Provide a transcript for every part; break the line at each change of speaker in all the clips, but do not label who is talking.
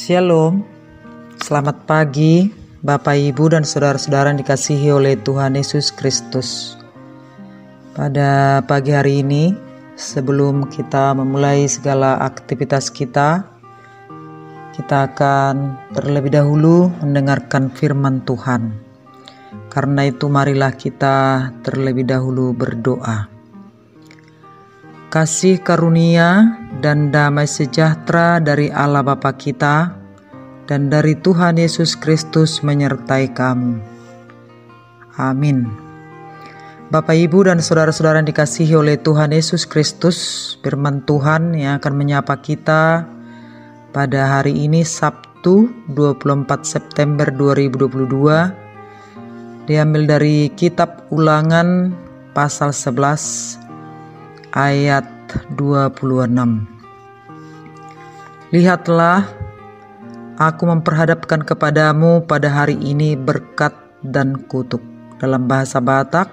Shalom, selamat pagi Bapak Ibu dan saudara-saudara yang dikasihi oleh Tuhan Yesus Kristus. Pada pagi hari ini, sebelum kita memulai segala aktivitas kita akan terlebih dahulu mendengarkan firman Tuhan. Karena itu marilah kita terlebih dahulu berdoa. Kasih karunia dan damai sejahtera dari Allah Bapa kita dan dari Tuhan Yesus Kristus menyertai kamu. Amin. Bapak, Ibu, dan saudara-saudara yang dikasihi oleh Tuhan Yesus Kristus, firman Tuhan yang akan menyapa kita pada hari ini Sabtu 24 September 2022 diambil dari kitab Ulangan pasal 11 ayat 26. Lihatlah, aku memperhadapkan kepadamu pada hari ini berkat dan kutuk. Dalam bahasa Batak,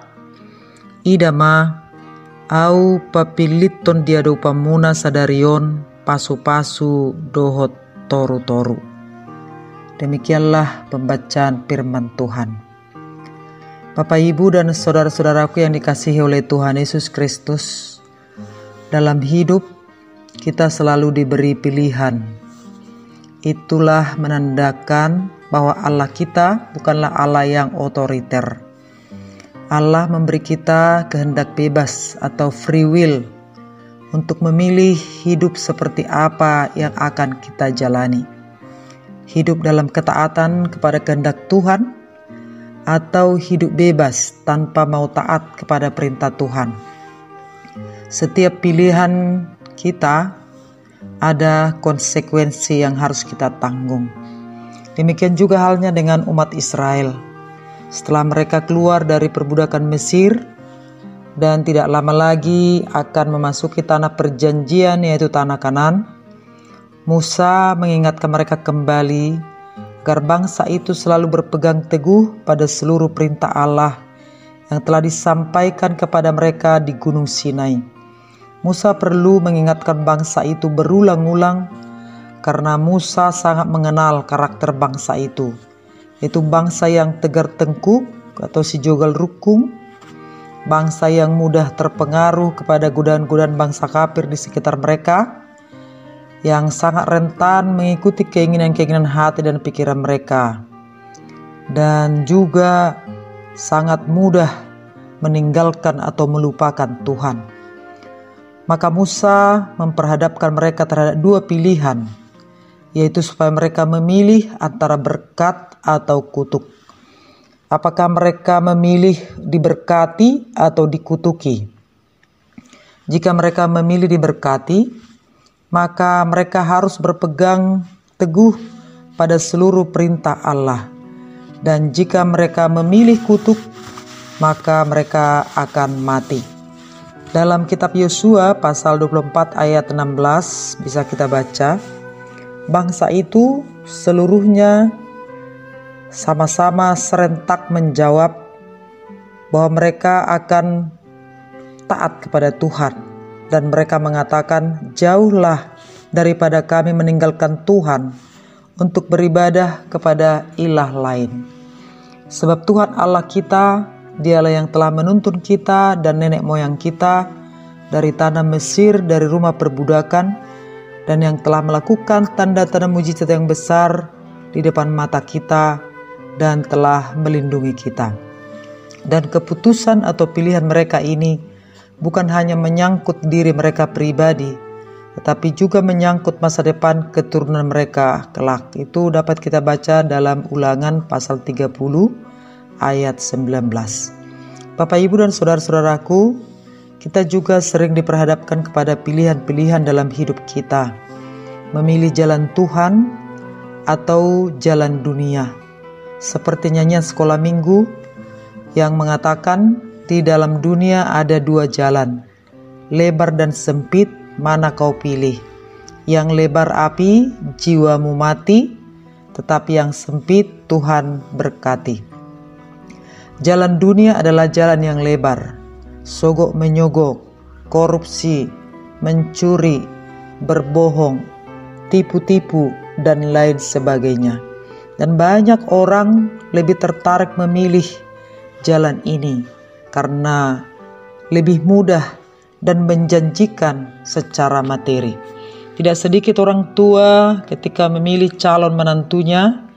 idama au papiliton diado pamuna sadarion pasu-pasu dohot toru-toru. Demikianlah pembacaan firman Tuhan. Bapak, Ibu, dan saudara-saudaraku yang dikasihi oleh Tuhan Yesus Kristus, dalam hidup kita selalu diberi pilihan. Itulah menandakan bahwa Allah kita bukanlah Allah yang otoriter. Allah memberi kita kehendak bebas atau free will untuk memilih hidup seperti apa yang akan kita jalani. Hidup dalam ketaatan kepada kehendak Tuhan atau hidup bebas tanpa mau taat kepada perintah Tuhan. Setiap pilihan kita ada konsekuensi yang harus kita tanggung. Demikian juga halnya dengan umat Israel. Setelah mereka keluar dari perbudakan Mesir dan tidak lama lagi akan memasuki tanah perjanjian, yaitu tanah Kanaan, Musa mengingatkan mereka kembali agar bangsa itu selalu berpegang teguh pada seluruh perintah Allah yang telah disampaikan kepada mereka di Gunung Sinai. Musa perlu mengingatkan bangsa itu berulang-ulang karena Musa sangat mengenal karakter bangsa itu. Itu bangsa yang tegar tengkuk atau si jogal rukung, bangsa yang mudah terpengaruh kepada godaan-godaan bangsa kafir di sekitar mereka, yang sangat rentan mengikuti keinginan-keinginan hati dan pikiran mereka, dan juga sangat mudah meninggalkan atau melupakan Tuhan. Maka Musa memperhadapkan mereka terhadap dua pilihan, yaitu supaya mereka memilih antara berkat atau kutuk. Apakah mereka memilih diberkati atau dikutuki? Jika mereka memilih diberkati, maka mereka harus berpegang teguh pada seluruh perintah Allah. Dan jika mereka memilih kutuk, maka mereka akan mati. Dalam kitab Yosua pasal 24 ayat 16 bisa kita baca, bangsa itu seluruhnya sama-sama serentak menjawab bahwa mereka akan taat kepada Tuhan. Dan mereka mengatakan, jauhlah daripada kami meninggalkan Tuhan untuk beribadah kepada ilah lain. Sebab Tuhan Allah kita, Dialah yang telah menuntun kita dan nenek moyang kita dari tanah Mesir, dari rumah perbudakan, dan yang telah melakukan tanda-tanda mujizat yang besar di depan mata kita dan telah melindungi kita. Dan keputusan atau pilihan mereka ini bukan hanya menyangkut diri mereka pribadi, tetapi juga menyangkut masa depan keturunan mereka kelak. Itu dapat kita baca dalam Ulangan pasal 30 ayat 19. Bapak, Ibu, dan saudara-saudaraku, kita juga sering diperhadapkan kepada pilihan-pilihan dalam hidup kita. Memilih jalan Tuhan atau jalan dunia. Seperti nyanyian sekolah minggu yang mengatakan, di dalam dunia ada dua jalan, lebar dan sempit, mana kau pilih? Yang lebar api, jiwamu mati, tetapi yang sempit Tuhan berkati. Jalan dunia adalah jalan yang lebar, sogok menyogok, korupsi, mencuri, berbohong, tipu-tipu, dan lain sebagainya. Dan banyak orang lebih tertarik memilih jalan ini karena lebih mudah dan menjanjikan secara materi. Tidak sedikit orang tua ketika memilih calon menantunya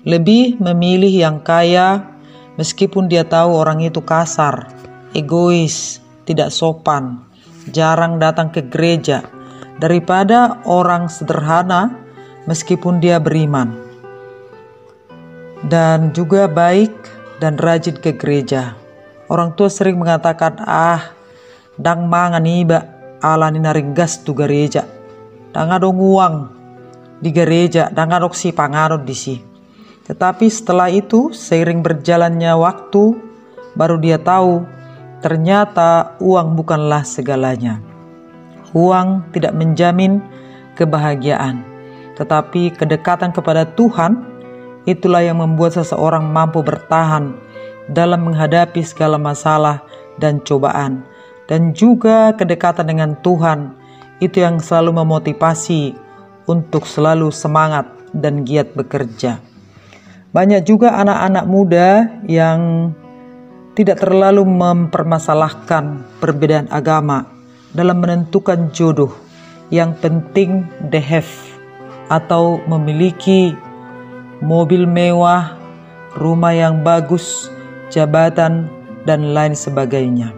lebih memilih yang kaya meskipun dia tahu orang itu kasar, egois, tidak sopan, jarang datang ke gereja, daripada orang sederhana meskipun dia beriman dan juga baik dan rajin ke gereja. Orang tua sering mengatakan, dang mangan iba ala ni naringgas tu gereja. Dang adong uang di gereja, dang adok si pangarod di si. Tetapi setelah itu seiring berjalannya waktu baru dia tahu ternyata uang bukanlah segalanya. Uang tidak menjamin kebahagiaan, tetapi kedekatan kepada Tuhan itulah yang membuat seseorang mampu bertahan dalam menghadapi segala masalah dan cobaan. Dan juga kedekatan dengan Tuhan itu yang selalu memotivasi untuk selalu semangat dan giat bekerja. Banyak juga anak-anak muda yang tidak terlalu mempermasalahkan perbedaan agama dalam menentukan jodoh. Yang penting they have atau memiliki mobil mewah, rumah yang bagus, jabatan, dan lain sebagainya.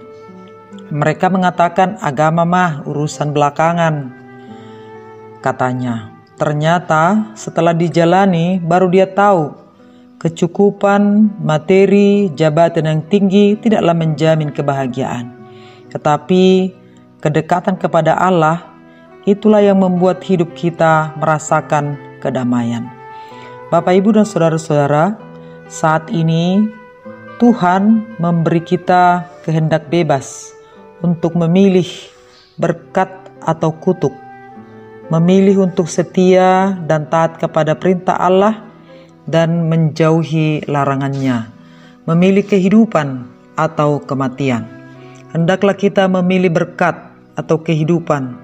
Mereka mengatakan agama mah urusan belakangan, katanya. Ternyata setelah dijalani baru dia tahu kecukupan materi, jabatan yang tinggi tidaklah menjamin kebahagiaan. Tetapi kedekatan kepada Allah itulah yang membuat hidup kita merasakan kedamaian. Bapak, Ibu, dan saudara-saudara, saat ini Tuhan memberi kita kehendak bebas untuk memilih berkat atau kutuk, memilih untuk setia dan taat kepada perintah Allah dan menjauhi larangannya, memilih kehidupan atau kematian. Hendaklah kita memilih berkat atau kehidupan,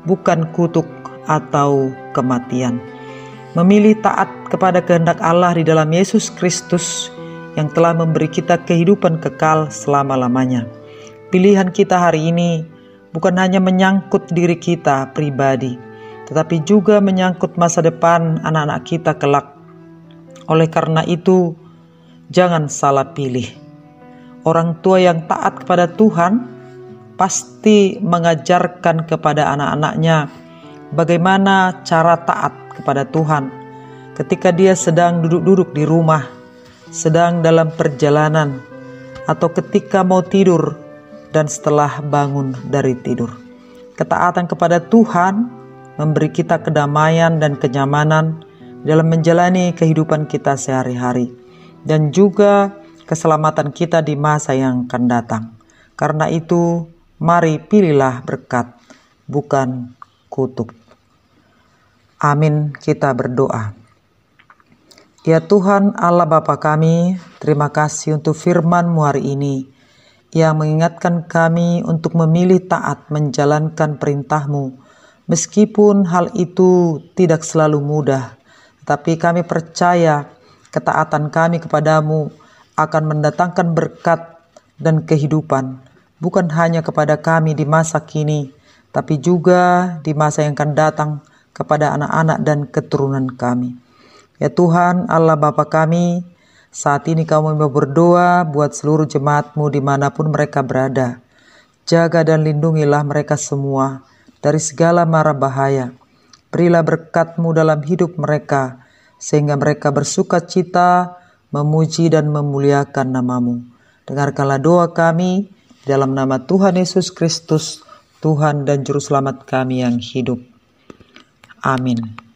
bukan kutuk atau kematian. Memilih taat kepada kehendak Allah di dalam Yesus Kristus yang telah memberi kita kehidupan kekal selama-lamanya. Pilihan kita hari ini bukan hanya menyangkut diri kita pribadi, tetapi juga menyangkut masa depan anak-anak kita kelak. Oleh karena itu, jangan salah pilih. Orang tua yang taat kepada Tuhan pasti mengajarkan kepada anak-anaknya bagaimana cara taat kepada Tuhan ketika dia sedang duduk-duduk di rumah, sedang dalam perjalanan, atau ketika mau tidur dan setelah bangun dari tidur. Ketaatan kepada Tuhan memberi kita kedamaian dan kenyamanan dalam menjalani kehidupan kita sehari-hari dan juga keselamatan kita di masa yang akan datang. Karena itu, mari pilihlah berkat, bukan kutuk. Amin, kita berdoa. Ya Tuhan Allah Bapa kami, terima kasih untuk firman-Mu hari ini yang mengingatkan kami untuk memilih taat menjalankan perintah-Mu. Meskipun hal itu tidak selalu mudah, tapi kami percaya ketaatan kami kepadamu akan mendatangkan berkat dan kehidupan, bukan hanya kepada kami di masa kini, tapi juga di masa yang akan datang kepada anak-anak dan keturunan kami. Ya Tuhan Allah Bapa kami, saat ini kami mau berdoa buat seluruh jemaat-Mu dimanapun mereka berada. Jaga dan lindungilah mereka semua dari segala mara bahaya. Berilah berkat-Mu dalam hidup mereka, sehingga mereka bersuka cita, memuji dan memuliakan nama-Mu. Dengarkanlah doa kami dalam nama Tuhan Yesus Kristus, Tuhan dan Juru Selamat kami yang hidup. Amin.